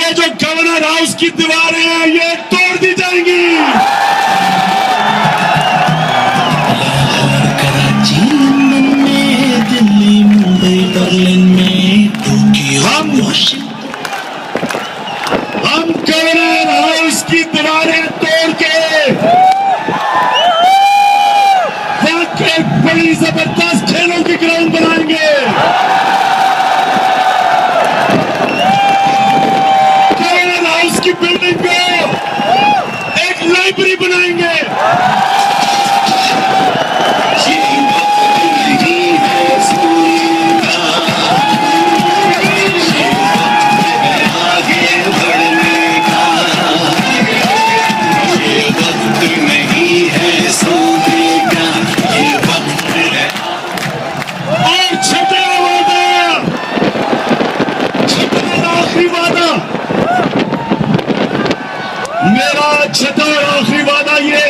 ये जो governor house की दीवारें हैं ये तोड़ दी जाएंगी। कराची, लंदन में, दिल्ली, मुंबई, बर्लिन में, टोक्यो, हम गवर्नर हाउस की दीवारें तोड़ के एक बड़ी जबरदस्त खेलों की ग्राउंड बनाएंगे। गवर्नर हाउस की बिल्डिंग को एक लाइब्रेरी बनाएंगे। मेरा छठा और आखिरी वादा ये